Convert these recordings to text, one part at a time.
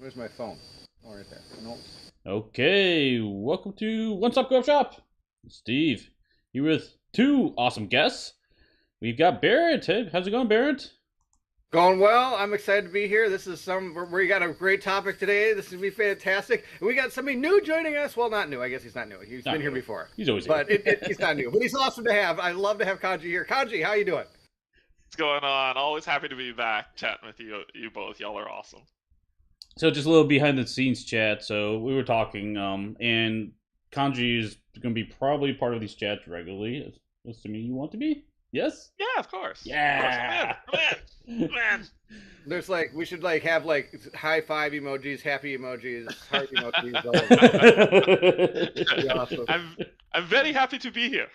Where's my phone? Oh, right there. Nope. Okay, welcome to One Stop Shop. Steve, here with two awesome guests. We've got Bairnt. Hey, how's it going, Bairnt? Going well. I'm excited to be here. This is we got a great topic today. This is gonna be fantastic. And we got somebody new joining us. Well, not new. I guess he's not new. He's Not been here really. before. He's always here. But he's not new. But he's awesome to have. I love to have Canje here. Canje, how you doing? What's going on? Always happy to be back chatting with you both. Y'all are awesome. So just a little behind the scenes chat. So we were talking, and Kanji is going to be probably part of these chats regularly, assuming you want to be. Yes. Yeah, of course. Yeah. Of course. Man. There's we should have high five emojis, happy emojis, heart emojis. That'd be awesome. I'm very happy to be here.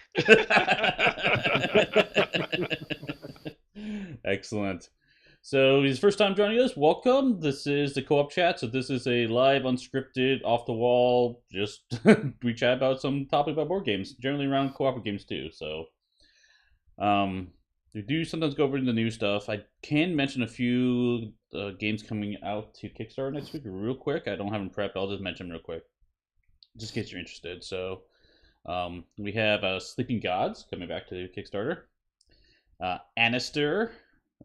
Excellent. So his first time joining us, welcome. This is the co-op chat. So this is a live, unscripted, off the wall. Just we chat about some topic about board games, generally around co-op games too. So, we do sometimes go over the new stuff. I can mention a few games coming out to Kickstarter next week real quick. I don't have them prepped. I'll just mention them real quick, just in case you're interested. So, we have Sleeping Gods coming back to Kickstarter. Anister.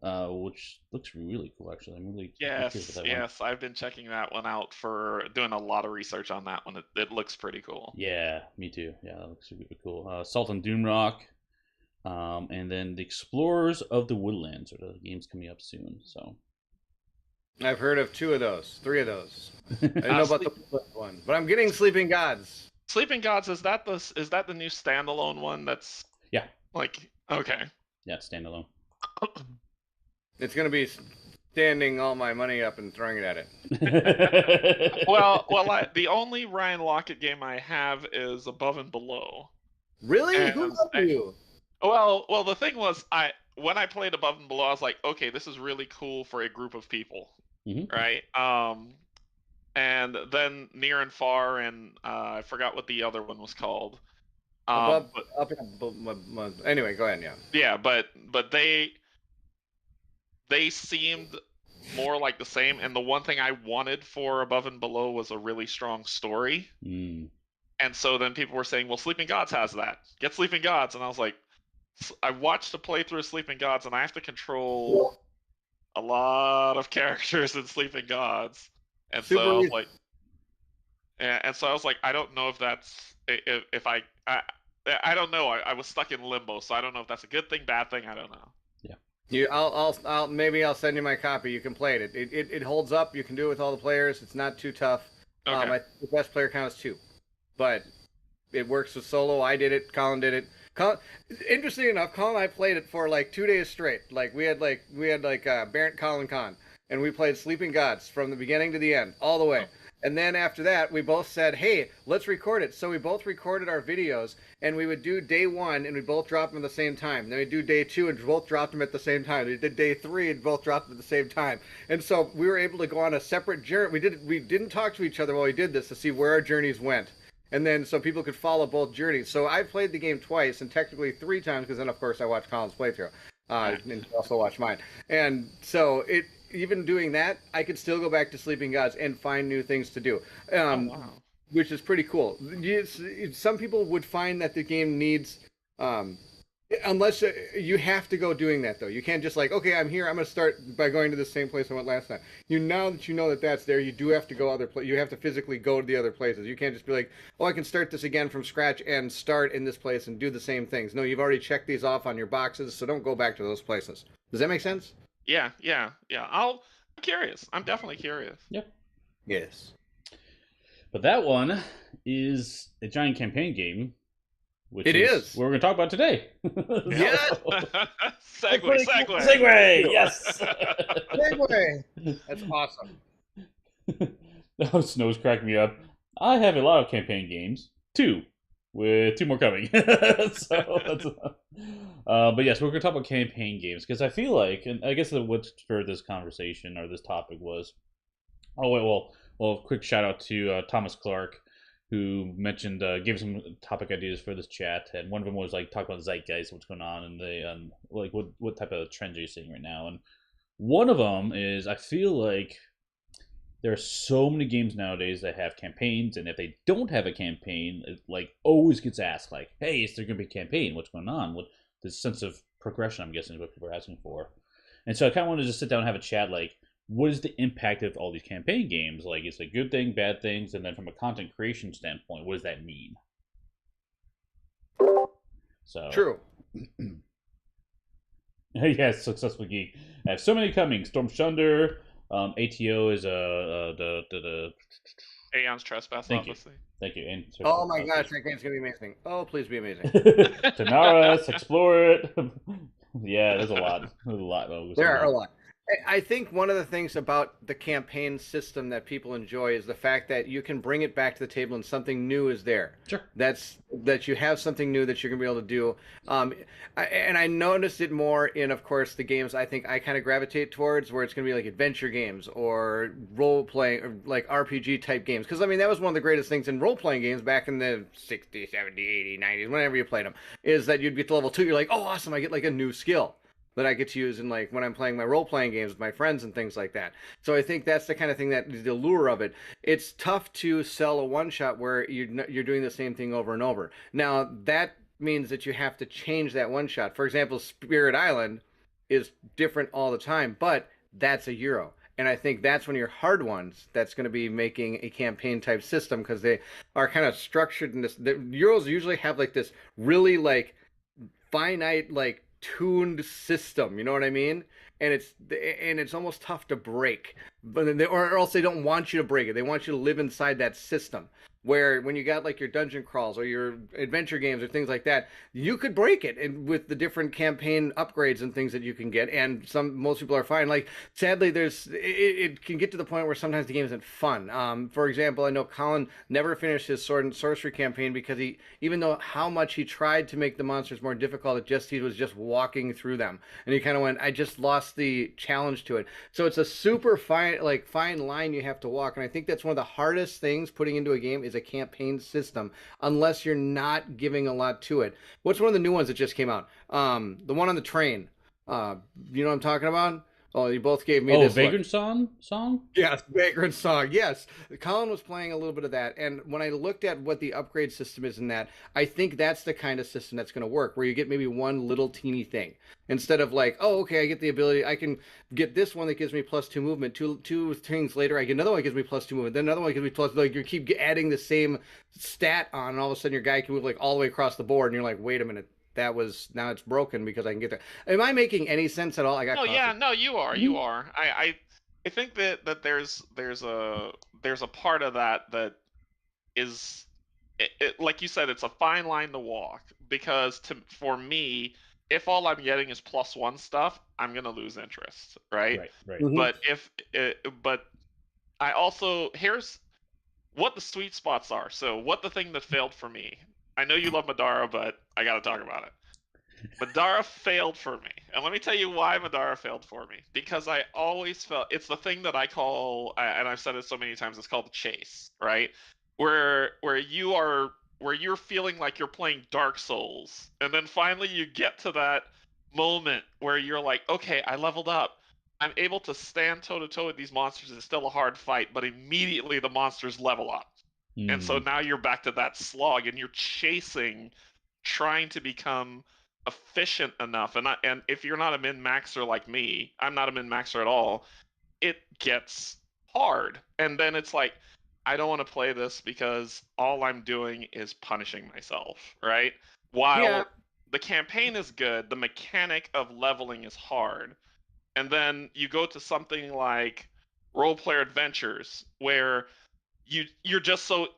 Which looks really cool, actually. I'm really curious with that one. Yes. I've been checking that one out for doing a lot of research on that one. It looks pretty cool. Yeah, me too. Yeah, that looks really cool. Salt and Doomrock, and then the Explorers of the Woodlands are the games coming up soon. So I've heard of three of those. I didn't know about the one, but I'm getting Sleeping Gods. Sleeping Gods, is that the new standalone one? That's okay. Yeah, it's standalone. It's gonna be standing all my money up and throwing it at it. well, the only Ryan Lockett game I have is Above and Below. Really? And Who's up to you? Well, the thing was, when I played Above and Below, I was like, okay, this is really cool for a group of people, right? And then Near and Far, and I forgot what the other one was called. Anyway, go ahead. Yeah. Yeah, but they seemed more like the same, and the one thing I wanted for Above and Below was a really strong story. And so then people were saying, well, Sleeping Gods has that. Get Sleeping Gods. And I was like, I watched a playthrough of Sleeping Gods, and I have to control a lot of characters in Sleeping Gods. And so I was like, I don't know if that's, if I don't know. I was stuck in limbo, so I don't know if that's a good thing, bad thing. I don't know. Maybe I'll send you my copy. You can play it. It holds up. You can do it with all the players. It's not too tough. Okay. The best player count is 2, but it works with solo. I did it. Colin did it. Interesting enough, Colin and I played it for 2 days straight. We had Bairnt, Colin, Con, and we played Sleeping Gods from the beginning to the end, all the way. And then after that, we both said, hey, let's record it. So we both recorded our videos, and we would do day 1, and we both dropped them at the same time. Then we'd do day 2, and both dropped them at the same time. We did day 3, and both dropped them at the same time. And so we were able to go on a separate journey. We didn't talk to each other while we did this to see where our journeys went. And then so people could follow both journeys. So I played the game twice, and technically 3 times, because then, of course, I watched Colin's playthrough. And also watched mine. And so even doing that, I could still go back to Sleeping Gods and find new things to do, which is pretty cool. Some people would find that the game needs, unless you have to go doing that though. You can't just okay, I'm here. I'm going to start by going to the same place I went last time. Now that you know that that's there, you do have to go other places. You have to physically go to the other places. You can't just be like, oh, I can start this again from scratch and start in this place and do the same things. No, you've already checked these off on your boxes, so don't go back to those places. Does that make sense? Yeah. I'm curious. I'm definitely curious. Yep. Yes. But that one is a giant campaign game, which is what we're going to talk about today. Yes. Segue. Yes. Segue. That's awesome. Oh, Snow's cracking me up. I have a lot of campaign games, 2, with 2 more coming. So that's, but yes, we're going to talk about campaign games because I feel like, and I guess what spurred this conversation or this topic was, quick shout out to Thomas Clark, who mentioned, gave some topic ideas for this chat, and one of them was talk about zeitgeist, what's going on, and the what type of trends are you seeing right now, and one of them is I feel like there are so many games nowadays that have campaigns, and if they don't have a campaign, it like always gets asked, like, "Hey, is there going to be a campaign? What's going on?" What this sense of progression, I'm guessing, is what people are asking for. And so I kind of wanted to just sit down and have a chat, like, what is the impact of all these campaign games? Like, is it a good thing, bad things, and then from a content creation standpoint, what does that mean? So True. Yes, Successful Geek. I have so many coming. Storm Shunder. ATO is the Aeon's Trespass, Thank obviously. Thank you. And Oh my gosh, that game's gonna be amazing. Oh, please be amazing. Tanaris, explore it. Yeah, there's a lot. There's a lot. There are a lot. I think one of the things about the campaign system that people enjoy is the fact that you can bring it back to the table and something new is there. Sure. That you have something new that you're going to be able to do. And I noticed it more in, of course, the games I think I kind of gravitate towards, where it's going to be like adventure games or role-playing, or like RPG type games. Because, I mean, that was one of the greatest things in role-playing games back in the 60s, 70s, 80s, 90s, whenever you played them, is that you'd get to level 2, you're like, oh, awesome, I get like a new skill that I get to use in like when I'm playing my role-playing games with my friends and things like that. So I think that's the kind of thing that the allure of it. It's tough to sell a one-shot where you're doing the same thing over and over. Now that means that you have to change that one-shot. For example, Spirit Island is different all the time, but that's a Euro. And I think that's one of your hard ones that's going to be making a campaign type system, because they are kind of structured in this. The Euros usually have like this really like finite like tuned system, you know what I mean? And it's almost tough to break, but or else they don't want you to break it. They want you to live inside that system. Where when you got like your dungeon crawls or your adventure games or things like that, you could break it, and with the different campaign upgrades and things that you can get. And most people are fine. Like, sadly, it can get to the point where sometimes the game isn't fun. For example, I know Colin never finished his Sword and Sorcery campaign because even though how much he tried to make the monsters more difficult, he was just walking through them, and he kind of went, I just lost the challenge to it. So it's a super fine line you have to walk, and I think that's one of the hardest things putting into a game is a campaign system, unless you're not giving a lot to it. What's one of the new ones that just came out? The one on the train. You know what I'm talking about? Oh, you both gave me this Vagrant look. song? Yes, Vagrant Song. Yes. Colin was playing a little bit of that, and when I looked at what the upgrade system is in that, I think that's the kind of system that's going to work, where you get maybe one little teeny thing. Instead of like, oh, okay, I get the ability, I can get this one that gives me +2 movement. Two things later, I get another one that gives me +2 movement. Then another one gives me plus, like, you keep adding the same stat on, and all of a sudden your guy can move like all the way across the board, and you're like, wait a minute. Now it's broken because I can get there. Am I making any sense at all? I got. No, yeah, no, you are. You are. I think that there's a part of that is like you said, it's a fine line to walk, because for me, if all I'm getting is +1 stuff, I'm gonna lose interest, right? Right. Mm-hmm. But I also, here's what the sweet spots are. So what the thing that failed for me. I know you love Madara, but I got to talk about it. Madara failed for me. And let me tell you why Madara failed for me. Because I always felt, it's the thing that I call, and I've said it so many times, it's called the chase, right? Where you're feeling like you're playing Dark Souls, and then finally you get to that moment where you're like, okay, I leveled up. I'm able to stand toe-to-toe with these monsters. It's still a hard fight, but immediately the monsters level up. And so now you're back to that slog, and you're chasing, trying to become efficient enough. And if you're not a min-maxer like me, I'm not a min-maxer at all, it gets hard. And then it's like, I don't want to play this because all I'm doing is punishing myself, right? While the campaign is good, the mechanic of leveling is hard. And then you go to something like Role-Player Adventures, where you're just so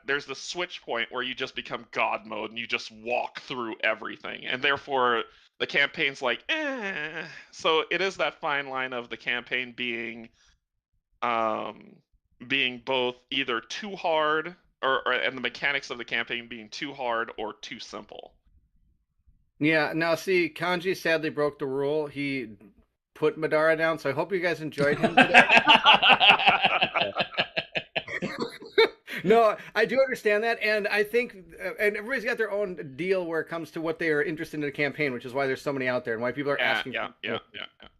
there's the switch point where you just become God mode and you just walk through everything, and therefore the campaign's like, eh. So it is that fine line of the campaign being both either too hard and the mechanics of the campaign being too hard or too simple. Yeah. Now, see, Canje sadly broke the rule. He put Madara down, so I hope you guys enjoyed him today. No, I do understand that, and I think, and everybody's got their own deal where it comes to what they are interested in a campaign, which is why there's so many out there and why people are asking. Yeah.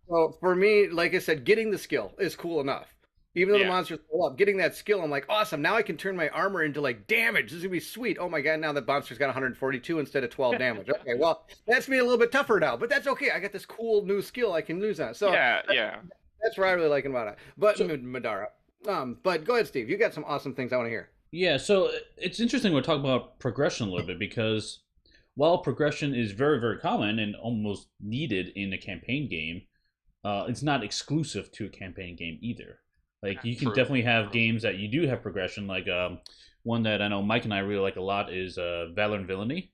So for me, like I said, getting the skill is cool enough. Even though the Yeah. monsters pull up, getting that skill, I'm like, awesome. Now I can turn my armor into like damage. This is gonna be sweet. Oh my god! Now the monster's got 142 instead of 12 damage. Okay, well that's me a little bit tougher now, but that's okay. I got this cool new skill I can use on it. So Yeah, yeah. that's what I really like about it. But So Madara. But go ahead, Steve. You got some awesome things I want to hear. yeah, so it's interesting we're talking about progression a little bit because while progression is very, very common and almost needed in a campaign game, it's not exclusive to a campaign game either. Like you can True. definitely have games that you do have progression. Like one that I know Mike and I really like a lot is Valor and Villainy.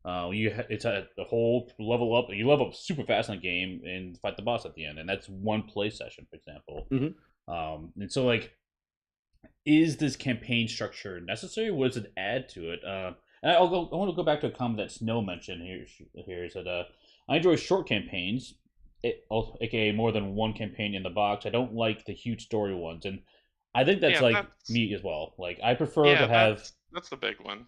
It's a whole level up. You level up super fast in the game and fight the boss at the end, and that's one play session, for example. And so like, is this campaign structure necessary? What does it add to it? And I want to go back to a comment that Snow mentioned here. Here is that I enjoy short campaigns, aka more than one campaign in the box. I don't like the huge story ones, and I think that's Yeah, like that's me as well. Like I prefer yeah, to have that's the big one.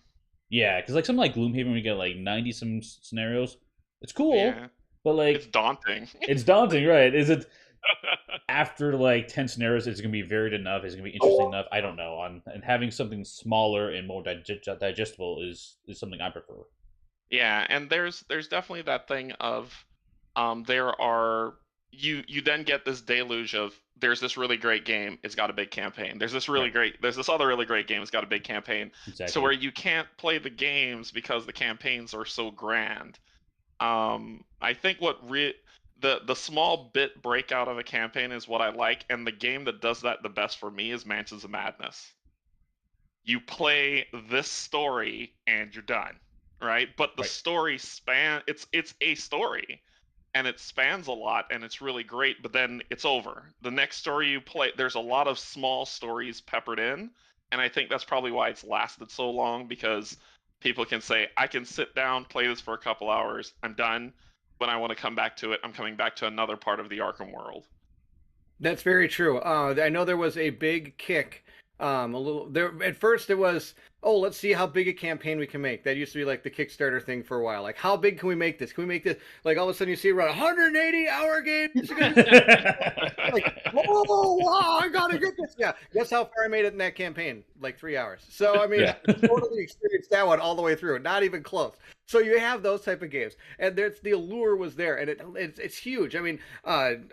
yeah, because like something like Gloomhaven, we get like 90 some scenarios. It's cool, Yeah, but it's like daunting. it's daunting, right? Is it after like 10 scenarios? Is it gonna be varied enough? Is it gonna be interesting enough? I don't know. And having something smaller and more digestible is something I prefer. Yeah, and there's definitely that thing of there are you then get this deluge of there's this really great game, it's got a big campaign. Right. There's this other really great game, it's got a big campaign. So Exactly. where you can't play the games because the campaigns are so grand. I think the small bit breakout of a campaign is what I like, and the game that does that the best for me is Mansions of Madness. You play this story and you're done, right? But the Right. story it's a story and it spans a lot and it's really great, but then it's over. The next story you play, there's a lot of small stories peppered in, and I think that's probably why it's lasted so long, because people can say, I can sit down, play this for a couple hours, I'm done. When I want to come back to it, I'm coming back to another part of the Arkham world. That's very true. I know there was a big kick. A little there at first. It was, oh, let's see how big a campaign we can make. That used to be like the Kickstarter thing for a while. Like, how big can we make this? Can we make this? Like, all of a sudden you see around 180-hour games. Like, whoa, wow, I gotta get this. Yeah, guess how far I made it in that campaign? Like 3 hours. So I mean, Yeah. I totally experienced that one all the way through. Not even close. So you have those type of games, and there's the allure was there, and it's huge. I mean,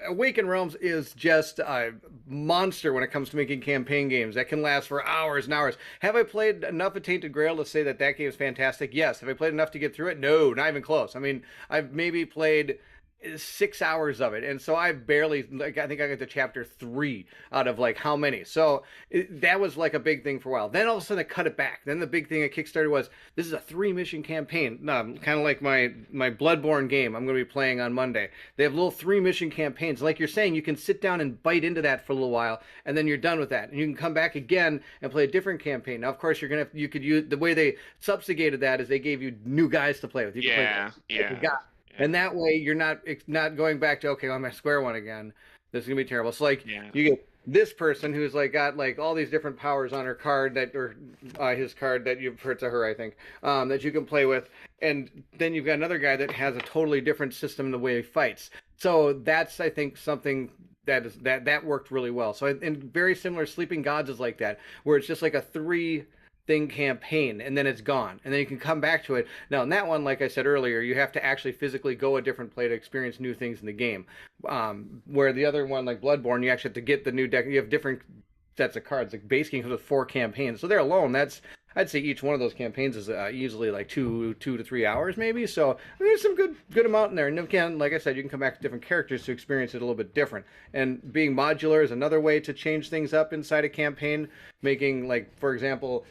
Awaken Realms is just a monster when it comes to making campaign games that can last for hours and hours. Have I played enough of Tainted Grail to say that that game is fantastic? Yes. Have I played enough to get through it? No, not even close. I mean, I've maybe played 6 hours of it, and so I barely, like, I think I got to chapter 3 out of like how many. So that was like a big thing for a while. Then all of a sudden I cut it back. Then the big thing at Kickstarter was, this is a 3-mission campaign, kind of like my Bloodborne game I'm going to be playing on Monday. They have little 3-mission campaigns. Like you're saying, you can sit down and bite into that for a little while, and then you're done with that, and you can come back again and play a different campaign. Now, of course, you could use, the way they subjugated that is they gave you new guys to play with. You can Yeah, play yeah, the guy, yeah, and that way you're not going back to, okay, I'm at square one again. This is gonna be terrible. So like, yeah. you get this person who's like got like all these different powers on her card, that, or his card, that you've heard to her, I think, that you can play with, and then you've got another guy that has a totally different system in the way he fights. So that's, I think, something that worked really well. So, and very similar, Sleeping Gods is like that, where it's just like a 3 thing campaign, and then it's gone, and then you can come back to it. Now in that one, like I said earlier, you have to actually physically go a different play to experience new things in the game, where the other one, like Bloodborne, you actually have to get the new deck. You have different sets of cards. Like base game comes with 4 campaigns, so they're alone, that's, I'd say each one of those campaigns is easily like 2 to 3 hours maybe. So there's some good amount in there. And again, like I said, you can come back to different characters to experience it a little bit different. And being modular is another way to change things up inside a campaign. Making, like, for example,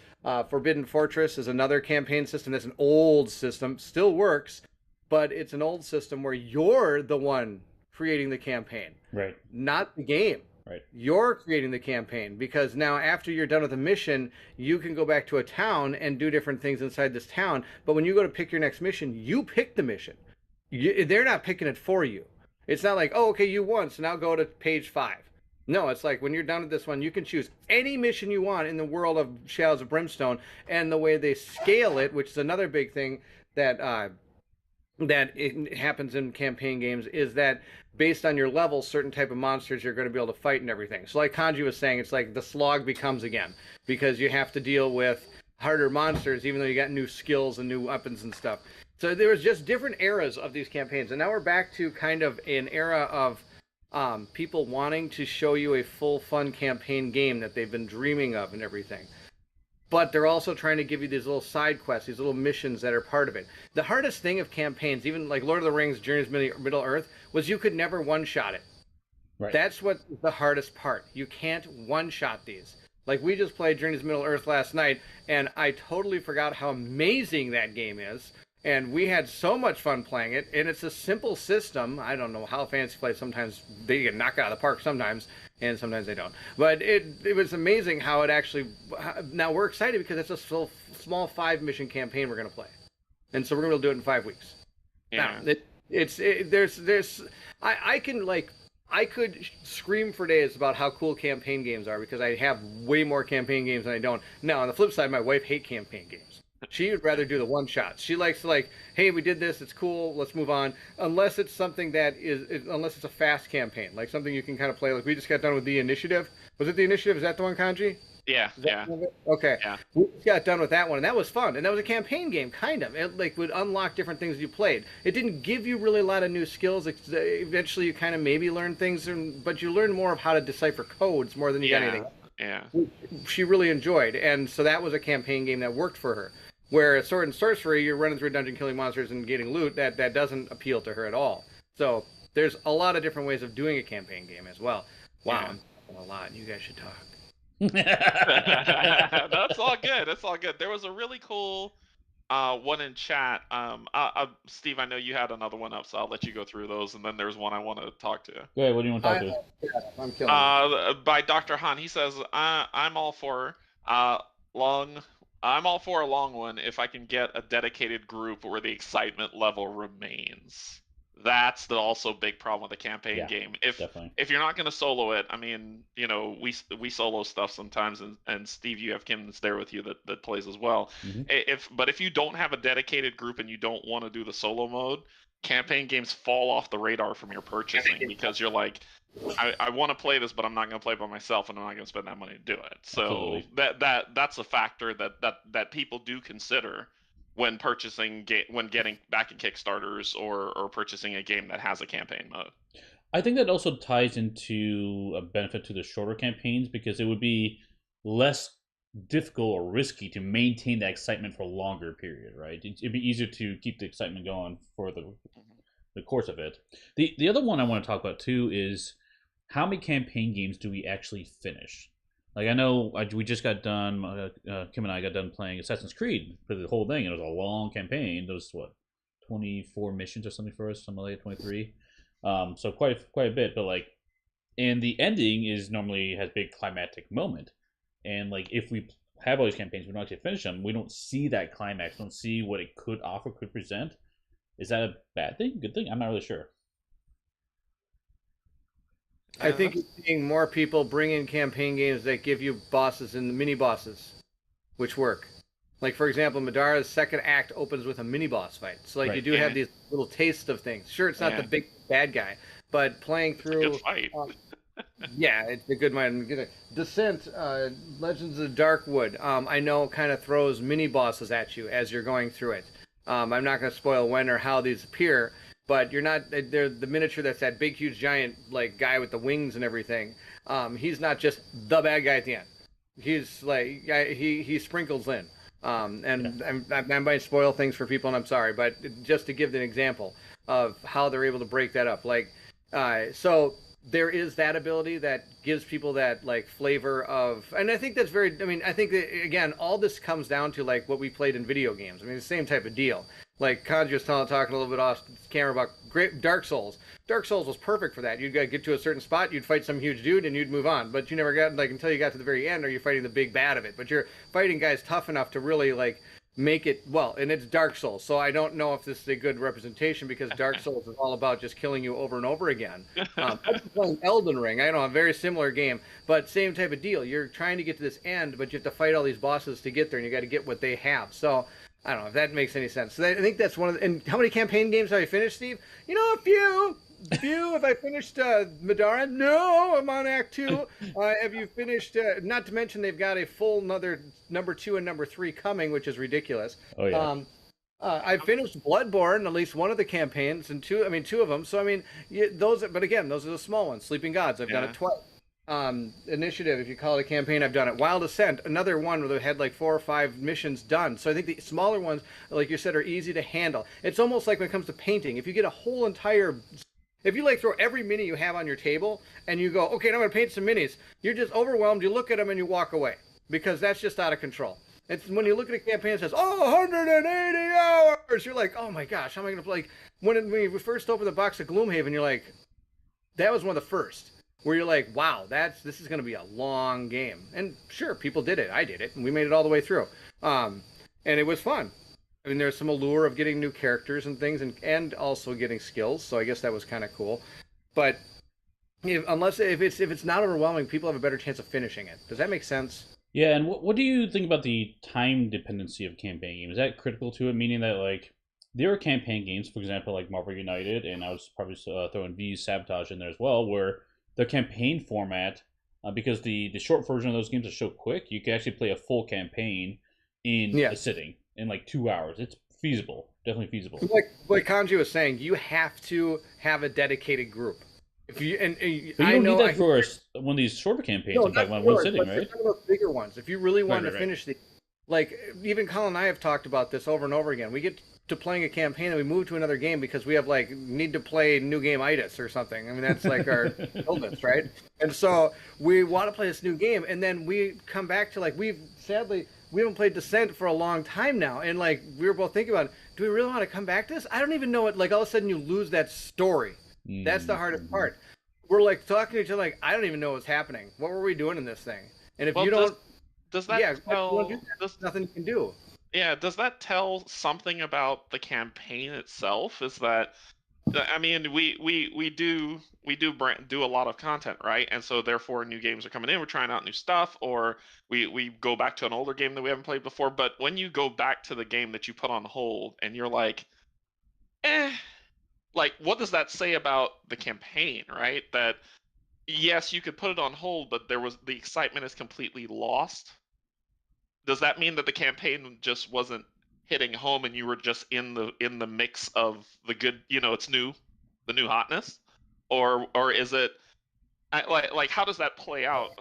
Forbidden Fortress is another campaign system that's an old system, still works, but it's an old system where you're the one creating the campaign, Right. not the game. Right. You're creating the campaign, because now after you're done with a mission, you can go back to a town and do different things inside this town. But when you go to pick your next mission, you pick the mission. They're not picking it for you. It's not like, oh, okay, you won, so now go to page 5. No, it's like when you're done with this one, you can choose any mission you want in the world of Shadows of Brimstone. And the way they scale it, which is another big thing that it happens in campaign games, is that based on your level, certain type of monsters you're going to be able to fight and everything. So like Canje was saying, it's like the slog becomes again, because you have to deal with harder monsters, even though you got new skills and new weapons and stuff. So there was just different eras of these campaigns, and now we're back to kind of an era of people wanting to show you a full fun campaign game that they've been dreaming of and everything. But they're also trying to give you these little side quests, these little missions that are part of it. The hardest thing of campaigns, even like Lord of the Rings, Journeys to Middle Earth, was you could never one-shot it. Right. That's what the hardest part. You can't one-shot these. Like, we just played Journeys to Middle Earth last night, and I totally forgot how amazing that game is. And we had so much fun playing it, and it's a simple system. I don't know how fancy plays. Sometimes they get knocked out of the park sometimes, and sometimes they don't. But it was amazing how it actually... Now, we're excited because it's a small 5-mission campaign we're going to play. And so we're going to do it in 5 weeks. Yeah. Now, I could scream for days about how cool campaign games are because I have way more campaign games than I don't. Now, on the flip side, my wife hates campaign games. She would rather do the one-shots. She likes to, like, hey, we did this, it's cool, let's move on. Unless it's something that unless it's a fast campaign, like something you can kind of play. Like, we just got done with The Initiative. Was it The Initiative? Is that the one, Canje? Yeah, yeah. Okay. Yeah. We got done with that one, and that was fun. And that was a campaign game, kind of. It like would unlock different things you played. It didn't give you really a lot of new skills. Eventually, you kind of maybe learn things, but you learn more of how to decipher codes more than you got anything. Yeah. She really enjoyed, and so that was a campaign game that worked for her. Where Sword and Sorcery, you're running through a dungeon, killing monsters, and getting loot. That doesn't appeal to her at all. So there's a lot of different ways of doing a campaign game as well. Wow, yeah. I'm talking a lot. You guys should talk. That's all good. That's all good. There was a really cool one in chat. Steve, I know you had another one up, so I'll let you go through those. And then there's one I want to talk to. Yeah, what do you want to talk to? I'm killing by Dr. Han. He says, I'm all for I'm all for a long one if I can get a dedicated group where the excitement level remains. That's the also big problem with a campaign game. If you're not going to solo it, I mean, you know, we solo stuff sometimes, and Steve, you have Kim that's there with you that plays as well. Mm-hmm. But if you don't have a dedicated group and you don't want to do the solo mode, campaign games fall off the radar from your purchasing because you're like, I want to play this, but I'm not going to play by myself, and I'm not going to spend that money to do it. So that's a factor that people do consider when purchasing when getting back in Kickstarters or purchasing a game that has a campaign mode. I think that also ties into a benefit to the shorter campaigns because it would be less difficult or risky to maintain that excitement for a longer period, right? It'd be easier to keep the excitement going for the course of it. The other one I want to talk about too is how many campaign games do we actually finish? Like, I know we just got done, Kim and I got done playing Assassin's Creed for the whole thing. It was a long campaign. There was, 24 missions or something for us, something like 23. So quite a bit, but like, and the ending is normally has big climactic moment. And like, if we have all these campaigns, we don't actually finish them, we don't see that climax, don't see what it could offer, could present. Is that a bad thing? Good thing? I'm not really sure. I think you're seeing more people bring in campaign games that give you bosses and mini bosses, which work. Like, for example, Madara's second act opens with a mini boss fight. So, like, you do have these little tastes of things. Sure, it's not the big bad guy, but playing through... It's a good fight. It's a good mind. Descent, Legends of Darkwood, I know kind of throws mini bosses at you as you're going through it. I'm not going to spoil when or how these appear, but they're the miniature that's that big, huge, giant like guy with the wings and everything. He's not just the bad guy at the end. He's like he sprinkles in. I might spoil things for people, and I'm sorry, but just to give an example of how they're able to break that up, like so. There is that ability that gives people that like flavor of, and I think that's very, I mean, I think that again, all this comes down to like what we played in video games. I mean, the same type of deal. Like Canje was talking a little bit off camera about Dark Souls. Dark Souls was perfect for that. You'd get to a certain spot, you'd fight some huge dude, and you'd move on. But you never got, like, until you got to the very end, or you're fighting the big bad of it. But you're fighting guys tough enough to really, like, make it, well, and it's Dark Souls. So I don't know if this is a good representation because Dark Souls is all about just killing you over and over again. I'm playing Elden Ring. I know, a very similar game, but same type of deal. You're trying to get to this end, but you have to fight all these bosses to get there, and you got to get what they have. So I don't know if that makes any sense. So I think that's one of the, and how many campaign games have you finished, Steve? You know, a few. View, have I finished Madara? No, I'm on Act 2. Have you finished? Not to mention they've got a full another number 2 and number 3 coming, which is ridiculous. Oh yeah. I finished Bloodborne, at least one of the campaigns, and two of them. So I mean, but again, those are the small ones. Sleeping Gods, I've done it twice. Initiative, if you call it a campaign, I've done it. Wild Ascent, another one where they had like 4 or 5 missions done. So I think the smaller ones, like you said, are easy to handle. It's almost like when it comes to painting. If you get a whole entire, if you like throw every mini you have on your table and you go, okay, now I'm gonna paint some minis, you're just overwhelmed. You look at them and you walk away because that's just out of control. It's when you look at a campaign that says, oh, 180 hours, you're like, oh my gosh, how am I gonna play? Like, when we first opened the box of Gloomhaven, you're like, that was one of the first. Where you're like, wow, this is going to be a long game. And sure, people did it. I did it. And we made it all the way through. And it was fun. I mean, there's some allure of getting new characters and things and also getting skills. So I guess that was kind of cool. But if it's not overwhelming, people have a better chance of finishing it. Does that make sense? Yeah, and what do you think about the time dependency of campaign games? Is that critical to it? Meaning that, like, there are campaign games, for example, like Marvel United, and I was probably throwing V's Sabotage in there as well, where the campaign format, because the short version of those games are so quick, you can actually play a full campaign in a sitting in like 2 hours. It's feasible, definitely feasible. Like Canje was saying, you have to have a dedicated group. If you but you don't need that for one of these shorter campaigns. No, in fact, one sitting, right? Bigger ones. If you really want to finish these, like even Colin and I have talked about this over and over again. We get to playing a campaign and we move to another game because we have like need to play new game-itis or something. I mean, that's like our illness, right? And so we want to play this new game, and then we come back to like we haven't played Descent for a long time now, and like we were both thinking about, do we really want to come back to this? I don't even know it. Like all of a sudden you lose that story. That's the hardest part. We're like talking to each other like, I don't even know what's happening. What were we doing in this thing? And if you don't, does that tell? There's nothing you can do. Yeah, does that tell something about the campaign itself? Is that, I mean, we do a lot of content, right? And so therefore new games are coming in, we're trying out new stuff, or we go back to an older game that we haven't played before. But when you go back to the game that you put on hold and you're like, like, what does that say about the campaign, right? That yes, you could put it on hold, but the excitement is completely lost. Does that mean that the campaign just wasn't hitting home and you were just in the mix of the good, it's new, the new hotness, or is it like how does that play out?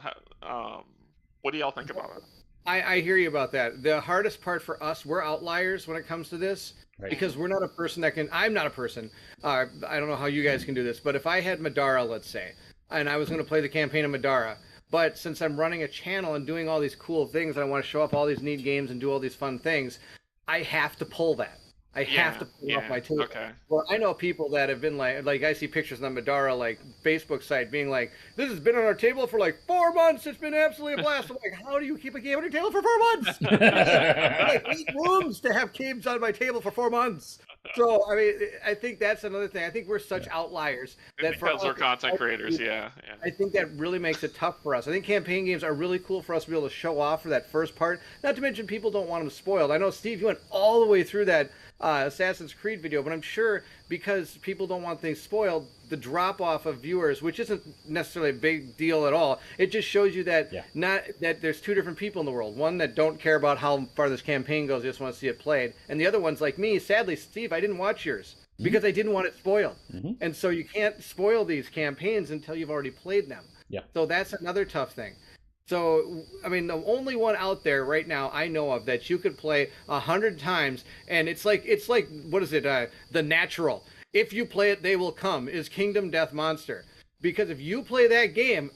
What do y'all think about it? I hear you about that. The hardest part for us, we're outliers when it comes to this. Right. Because we're not a person that can. I'm not a person. I don't know how you guys can do this, but if I had Madara, let's say, and I was going to play the campaign of Madara, but since I'm running a channel and doing all these cool things, and I want to show off all these neat games and do all these fun things, I have to pull that. I have to pull it off my table. Okay. Well, I know people that have been like I see pictures on the Madara like Facebook site being like, this has been on our table for like 4 months. It's been absolutely a blast. I'm like, how do you keep a game on your table for 4 months? Like 8 rooms to have games on my table for 4 months. So I mean, I think that's another thing. I think we're such outliers that because we're content creators. I think that really makes it tough for us. I think campaign games are really cool for us to be able to show off for that first part. Not to mention people don't want them spoiled. I know Steve, you went all the way through that Assassin's Creed video, but I'm sure because people don't want things spoiled, the drop off of viewers, which isn't necessarily a big deal at all, it just shows you that that there's two different people in the world. One that don't care about how far this campaign goes, just want to see it played, and the other one's like me. Sadly, Steve, I didn't watch yours because I didn't want it spoiled, and so you can't spoil these campaigns until you've already played them. So that's another tough thing. So, I mean, the only one out there right now I know of that you could play 100 times, and it's like, what is it? The Natural. If you play it, they will come. Is Kingdom Death Monster. Because if you play that game,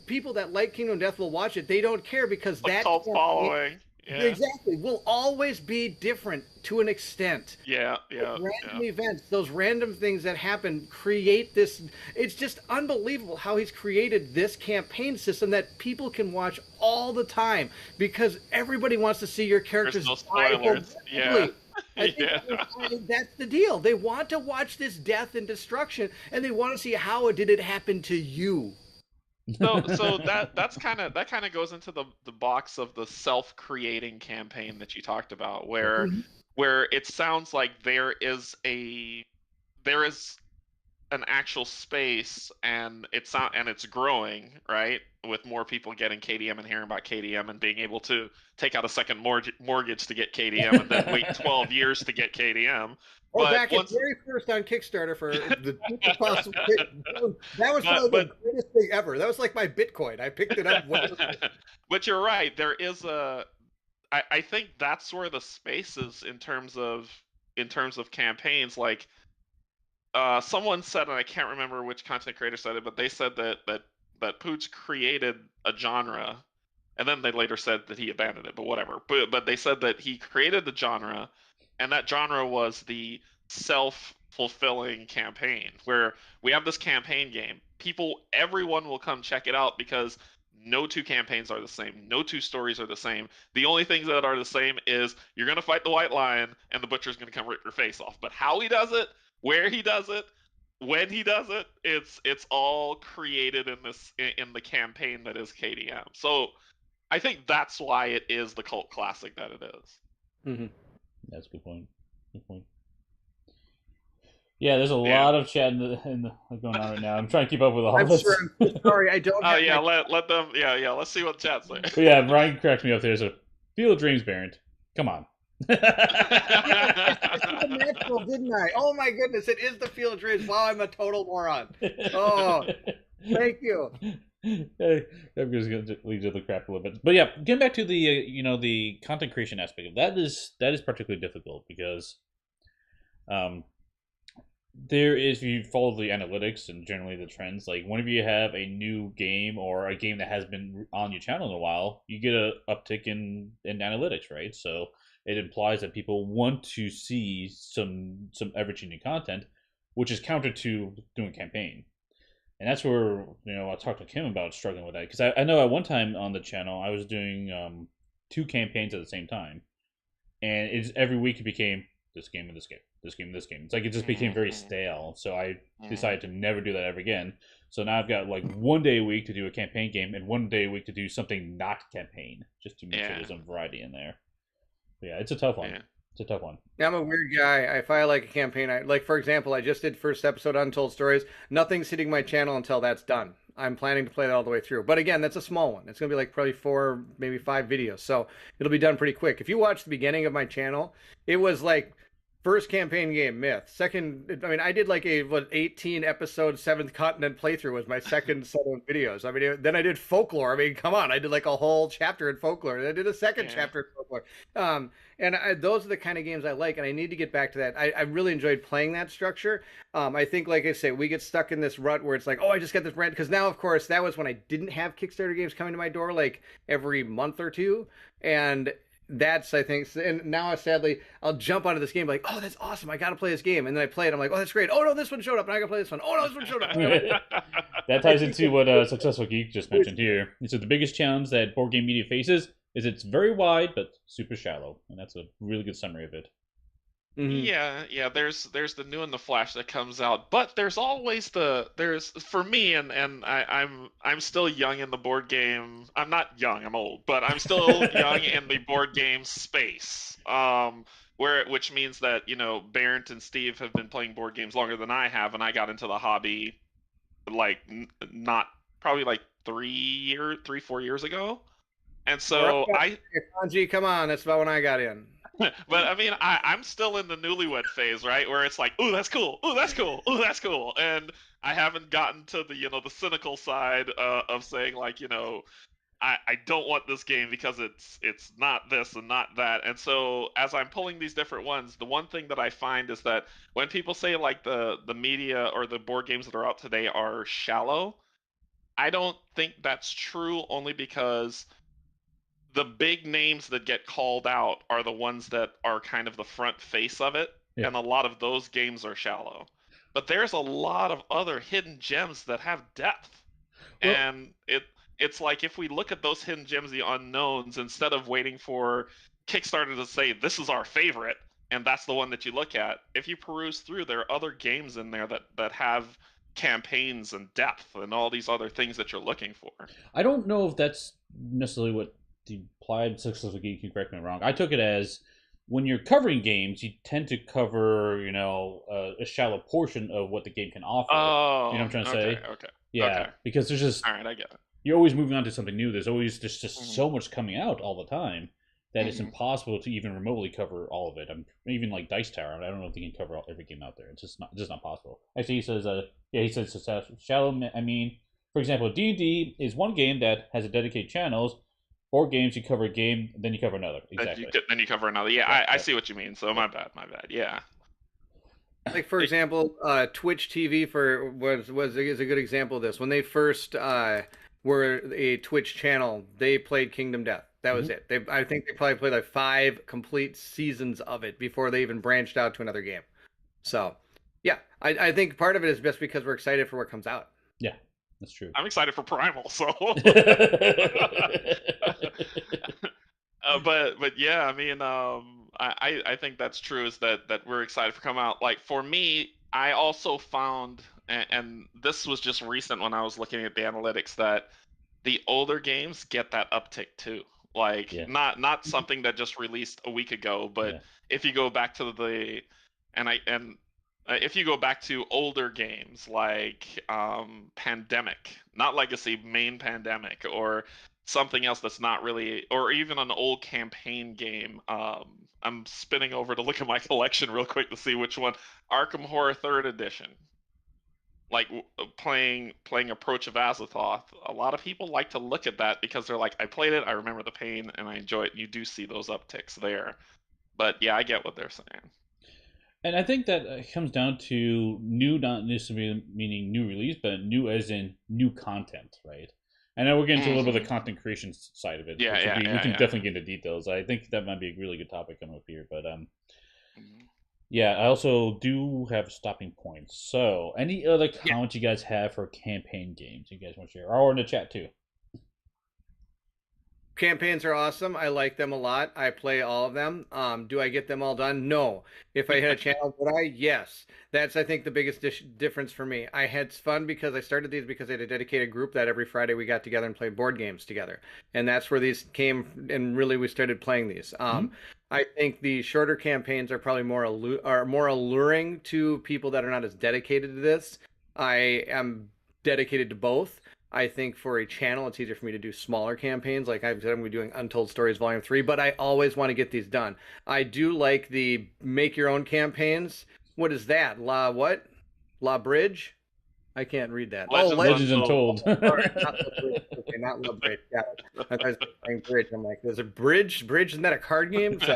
people that like Kingdom Death will watch it. They don't care because that cult following. Yeah. Exactly. Will always be different to an extent. Random events, those random things that happen create this. It's just unbelievable how he's created this campaign system that people can watch all the time because everybody wants to see your characters. There's no spoilers. I think that's the deal. They want to watch this death and destruction, and they want to see how did it happen to you. So that kind of goes into the box of the self-creating campaign that you talked about, where it sounds like there is an actual space, and it's growing, right? With more people getting KDM and hearing about KDM and being able to take out a second mortgage to get KDM and then wait 12 years to get KDM. Or But back at once, very first on Kickstarter for the cheapest possible kit. That was probably but the greatest thing ever. That was like my Bitcoin. I picked it up. but you're right. There is I think that's where the space is in terms of campaigns. Like someone said, and I can't remember which content creator said it, but they said that Pooch created a genre, and then they later said that he abandoned it. But whatever. But they said that he created the genre, and that genre was the self-fulfilling campaign, where we have this campaign game. Everyone will come check it out because no two campaigns are the same. No two stories are the same. The only things that are the same is you're going to fight the White Lion and the Butcher's going to come rip your face off. But how he does it, where he does it, when he does it, it's all created in the campaign that is KDM. So I think that's why it is the cult classic that it is. Mm-hmm. That's a good point. Good point. Yeah, there's a lot of chat going on right now. I'm trying to keep up with all this. Sure, I'm so sorry, I don't. Oh yeah, let them. Yeah. Let's see what chat's saying. But yeah, Ryan cracks me up. There's a Field of Dreams, Bairnt. Come on. I did the natural, didn't I? Oh my goodness, it is the Field of Dreams. Wow, I'm a total moron. Oh, thank you. I'm just going to leave the crap a little bit, but yeah, getting back to the the content creation aspect of that is particularly difficult because there is, if you follow the analytics and generally the trends, like whenever you have a new game or a game that has been on your channel in a while, you get a uptick in analytics, right? So it implies that people want to see some ever-changing content, which is counter to doing campaign. And that's where, I talked to Kim about struggling with that. Because I know at one time on the channel, I was doing 2 campaigns at the same time. And every week it became this game and this game, this game and this game. It's like it just became very stale. So I decided to never do that ever again. So now I've got like 1 day a week to do a campaign game and 1 day a week to do something not campaign, just to make sure there's some variety in there. But yeah, it's a tough one. It's a tough one. Yeah, I'm a weird guy. If I like a campaign, for example, I just did first episode Untold Stories. Nothing's hitting my channel until that's done. I'm planning to play that all the way through. But again, that's a small one. It's going to be like probably 4, maybe 5 videos. So it'll be done pretty quick. If you watch the beginning of my channel, it was like first campaign game, Myth. Second, I mean, I did like a 18 episode 7th Continent playthrough was my second set of videos. I mean, then I did Folklore. I mean, come on, I did like a whole chapter in Folklore. And I did a second chapter in Folklore. Those are the kind of games I like, and I need to get back to that. I really enjoyed playing that structure. I think, like I say, we get stuck in this rut where it's like, oh, I just got this brand. Because now, of course, that was when I didn't have Kickstarter games coming to my door like every month or two. And that's, I think, and now sadly I'll jump onto this game like, oh, that's awesome, I gotta play this game, and then I play it, I'm like, oh, that's great, oh no, this one showed up and I gotta play this one, oh no, this one showed up. That ties into what Successful Geek just mentioned here. He said the biggest challenge that board game media faces is it's very wide but super shallow, and that's a really good summary of it. Mm-hmm. Yeah. There's the new and the Flash that comes out, but there's always there's for me, and I'm still young in the board game. I'm not young, I'm old, but I'm still young in the board game space. Which means that Bairnt and Steve have been playing board games longer than I have, and I got into the hobby like not probably like 4 years ago, and so Canje, come on, that's about when I got in. But I mean, I'm still in the newlywed phase, right? Where it's like, ooh, that's cool. Ooh, that's cool. Ooh, that's cool. And I haven't gotten to the, the cynical side of saying like, I don't want this game because it's not this and not that. And so as I'm pulling these different ones, the one thing that I find is that when people say like the media or the board games that are out today are shallow, I don't think that's true, only because the big names that get called out are the ones that are kind of the front face of it, and a lot of those games are shallow. But there's a lot of other hidden gems that have depth, and it's like if we look at those hidden gems, the unknowns, instead of waiting for Kickstarter to say this is our favorite and that's the one that you look at, if you peruse through, there are other games in there that have campaigns and depth and all these other things that you're looking for. I don't know if that's necessarily what the implied Successful Geek, you correct me wrong. I took it as when you're covering games, you tend to cover, a shallow portion of what the game can offer. You know Oh, what I'm trying to okay, say? okay, Yeah, okay. because there's just All right, I get it. you're always moving on to something new. There's just Mhm, so much coming out all the time that it's mhm. impossible to even remotely cover all of it. I'm even like Dice Tower. I don't know if they can cover every game out there. It's just not possible. Actually, he says, he says shallow. I mean, for example, D&D is one game that has a dedicated channels. 4 games you cover a game, then you cover another. Exactly. Then you cover another. Yeah, Yep. I Yep. see what you mean. So Yep. my bad, my bad. Yeah. Like for It- example, Twitch TV is a good example of this. When they first were a Twitch channel, they played Kingdom Death. That was Mhm. it. I think they probably played like 5 complete seasons of it before they even branched out to another game. So, yeah, I think part of it is just because we're excited for what comes out. Yeah, that's true. I'm excited for Primal, so. But yeah, I mean, I think that's true. Is that we're excited for come out. Like for me, I also found, and this was just recent when I was looking at the analytics, that the older games get that uptick too. Like Yeah, not something that just released a week ago, but yeah. if you go back to the and if you go back to older games like Pandemic, not Legacy, main Pandemic, or something else that's not really, or even an old campaign game. I'm spinning over to look at my collection real quick to see which one. Arkham Horror Third Edition, like playing Approach of Azathoth. A lot of people like to look at that because they're like, I played it, I remember the pain, and I enjoy it. You do see those upticks there, but yeah, I get what they're saying. And I think that comes down to new, not necessarily meaning new release, but new as in new content, right? I know we're getting into a little bit of the Hmm. content creation side of it, Yeah, which would yeah, be we yeah, can yeah. definitely get into details. I think that might be a really good topic coming up here, but Mhm. yeah, I also do have stopping points. So, any other Yeah. comments you guys have for campaign games you guys want to share, or in the chat too? Campaigns are awesome. I like them a lot. I play all of them. Do I get them all done? No. If I had a channel, would I? Yes. That's, I think, the biggest difference for me. I had fun because I started these because I had a dedicated group that every Friday we got together and played board games together. And that's where these came, and really we started playing these. Mm-hmm. I think the shorter campaigns are probably are more alluring to people that are not as dedicated to this. I am dedicated to both. I think for a channel, it's easier for me to do smaller campaigns. Like I've said, I'm doing Untold Stories Volume 3, but I always want to get these done. I do like the make your own campaigns. What is that? La what? La Bridge? I can't read that. Oh, Legends Legend. Legends Untold. Untold. Sorry, not La Bridge. Okay, not La Bridge. Got it. I thought I was saying Bridge. I'm like, there's a Bridge? Bridge, isn't that a card game? So,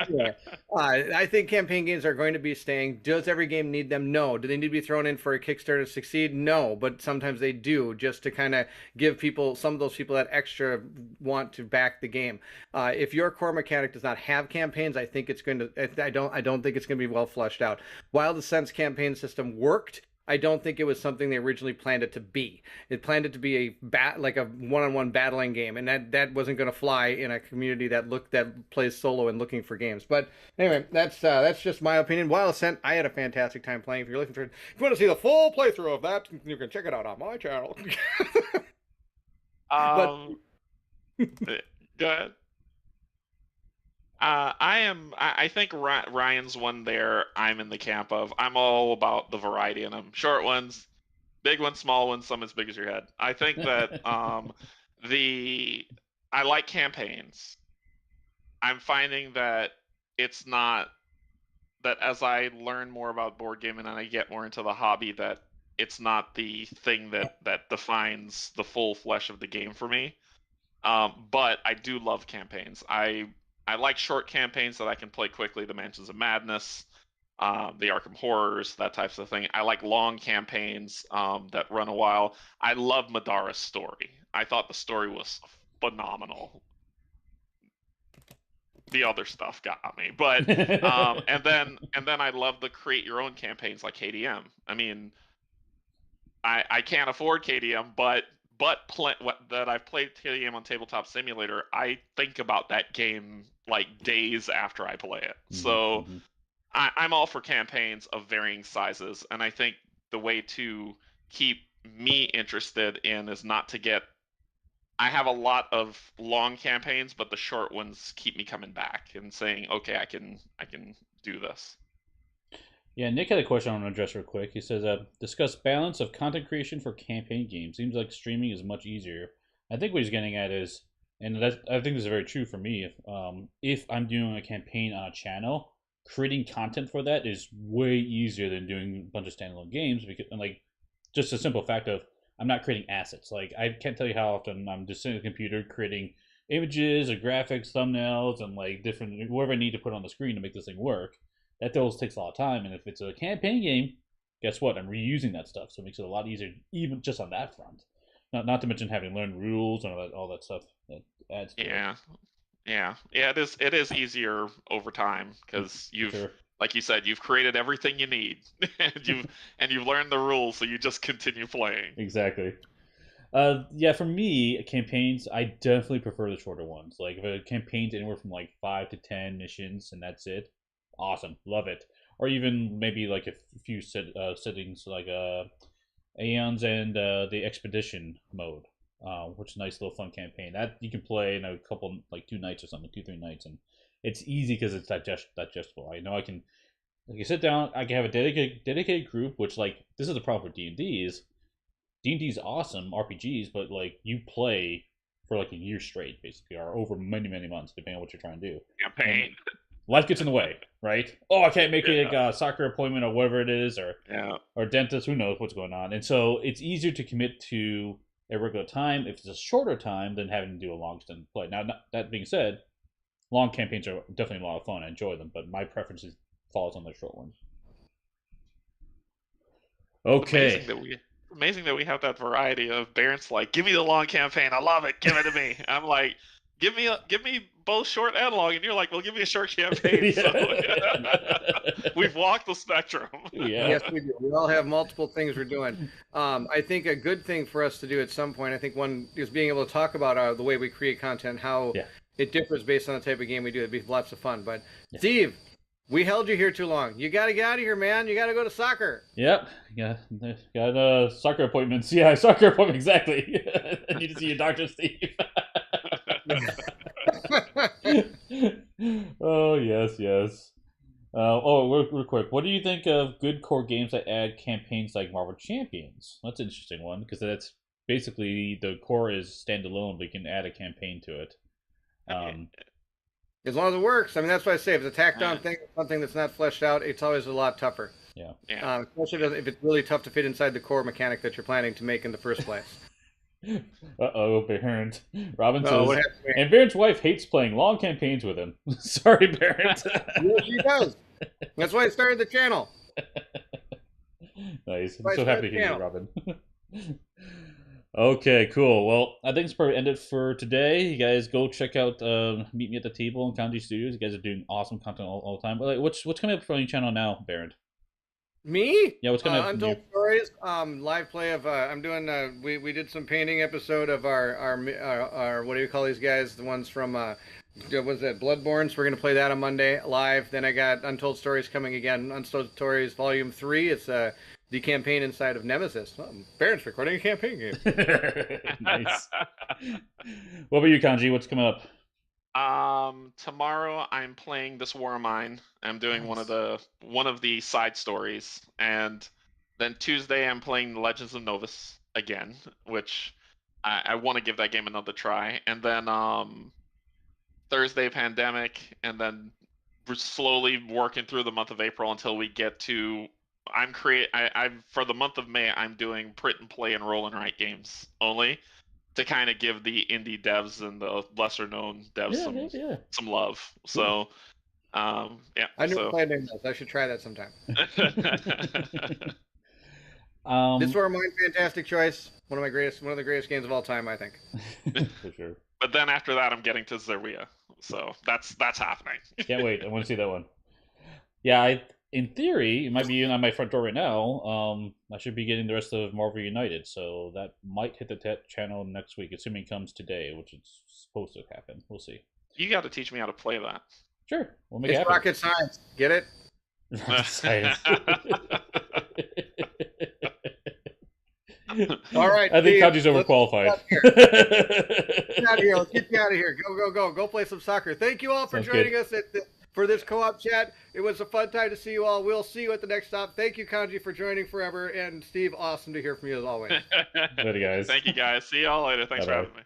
yeah. I think campaign games are going to be staying. Does every game need them? No. Do they need to be thrown in for a Kickstarter to succeed? No. But sometimes they do, just to kind of give people, some of those people that extra want to back the game. If your core mechanic does not have campaigns, I think it's going to. I don't think it's going to be well fleshed out. Wild Ascent's campaign system worked. I don't think it was something they originally planned it to be. It planned it to be like a one-on-one battling game, and that wasn't going to fly in a community that plays solo and looking for games. But anyway, that's just my opinion. Wild Ascent, I had a fantastic time playing. If you want to see the full playthrough of that, you can check it out on my channel. But um, Go ahead. I think Ryan's one there. I'm in the camp of. I'm all about the variety in them. Short ones, big ones, small ones, some as big as your head. I think that the I like campaigns. I'm finding that it's not that as I learn more about board gaming and I get more into the hobby, that it's not the thing that defines the full flesh of the game for me. But I do love campaigns. I like short campaigns that I can play quickly. The Mansions of Madness, the Arkham Horrors, that types of thing. I like long campaigns that run a while. I love Madara's story. I thought the story was phenomenal. The other stuff got me, but and then I love the create your own campaigns like KDM. I mean, I can't afford KDM, what that I've played KDM on Tabletop Simulator, I think about that game like days after I play it. So Mm-hmm. I'm all for campaigns of varying sizes, and I think the way to keep me interested in is not to get I have a lot of long campaigns, but the short ones keep me coming back and saying, okay, I can do this. Yeah, Nick had a question I want to address real quick. He says, discuss balance of content creation for campaign games. Seems like streaming is much easier. I think what he's getting at is, and that's, I think this is very true for me, if I'm doing a campaign on a channel, creating content for that is way easier than doing a bunch of standalone games, because, and like, just a simple fact of, I'm not creating assets. Like, I can't tell you how often I'm just sitting at the computer creating images or graphics, thumbnails, and like different, whatever I need to put on the screen to make this thing work. That those takes a lot of time, and if it's a campaign game, guess what? I'm reusing that stuff, so it makes it a lot easier, even just on that front. Not to mention having learned rules and all that stuff that adds to it. Yeah. It is easier over time because Sure. like you said, you've created everything you need, and you've learned the rules, so you just continue playing. Exactly. Yeah, for me, campaigns, I definitely prefer the shorter ones. Like, if a campaign's anywhere from like 5 to 10 missions and that's it, awesome, love it. Or even maybe like a few settings like Aeons and the Expedition mode, which is a nice little fun campaign that you can play in a couple, like 2 nights or something, 2 3 nights, and it's easy because it's digestible. I know I can, like, you sit down, I can have a dedicated group, which, like, this is the problem with D&D is D&D's awesome RPGs, but like you play for like a year straight, basically, or over many months, depending on what you're trying to do. Campaign. And life gets in the way, right? Oh, I can't make a soccer appointment or whatever it is, or dentist. Who knows what's going on? And so it's easier to commit to a regular time if it's a shorter time than having to do a long extended play. Now, that being said, long campaigns are definitely a lot of fun. I enjoy them, but my preference falls on the short ones. Okay. Amazing that we have that variety of Bairnt's like, give me the long campaign, I love it, give it to me. I'm like, give me both short and long, and you're like, well, give me a short campaign. So we've walked the spectrum. Yeah. Yes, we do. We all have multiple things we're doing. I think a good thing for us to do at some point, I think one is being able to talk about the way we create content, how it differs based on the type of game we do. It'd be lots of fun. But Steve, we held you here too long. You got to get out of here, man. You got to go to soccer. Yep. Yeah. Got soccer appointments. Yeah, soccer appointment. Exactly. I need to see your doctor, Steve. Oh, yes. Real quick. What do you think of good core games that add campaigns like Marvel Champions? That's an interesting one, because that's basically the core is standalone, but you can add a campaign to it. As long as it works. I mean, that's what I say. If it's a tacked on thing, something that's not fleshed out, it's always a lot tougher. Yeah. Especially if it's really tough to fit inside the core mechanic that you're planning to make in the first place. Bairnt. Robin says, and Bairnt's wife hates playing long campaigns with him. Sorry, Bairnt. Yes, she does. That's why I started the channel. Nice. I'm so happy to hear you, Robin. Okay, cool. Well, I think it's probably ended for today. You guys go check out Meet Me at the Table in Canje Studios. You guys are doing awesome content all the time. But like, what's coming up on your channel now, Bairnt? Me? Yeah, what's coming up? Untold Stories. Live play of. I'm doing. We did some painting episode of our what do you call these guys? The ones from. Was that Bloodborne? So we're gonna play that on Monday live. Then I got Untold Stories coming again. Untold Stories Volume 3. It's the campaign inside of Nemesis. Bairnt's recording a campaign game. Nice. What about you, Canje? What's coming up? Tomorrow I'm playing This War of Mine. I'm doing one of the side stories, and then Tuesday I'm playing Legends of Novus again, which I want to give that game another try. And then Thursday Pandemic, and then we're slowly working through the month of April until we get to. I'm for the month of May. I'm doing print and play and roll and write games only, to kind of give the indie devs and the lesser known devs some love. So, I never played any of those. I should try that sometime. This War of Mine, fantastic choice. One of the greatest games of all time, I think. For sure. But then after that, I'm getting to Zeruia, so that's happening. Can't wait. I want to see that one. Yeah, in theory, it might be on my front door right now. I should be getting the rest of Marvel United, so that might hit the channel next week, assuming it comes today, which is supposed to happen. We'll see. You got to teach me how to play that. Sure, we'll make it happen. Rocket science. Get it? Rocket science. All right, I think Steve, Kanji's let's overqualified. get out of here. Let's get you out of here. Go play some soccer. Thank you all for Sounds joining good. us for this co-op chat. It was a fun time to see you all. We'll see you at the next stop. Thank you, Canje, for joining forever, and Steve, awesome to hear from you as always. Later, guys. Thank you, guys. See y'all later. Thanks for Bye-bye. having me.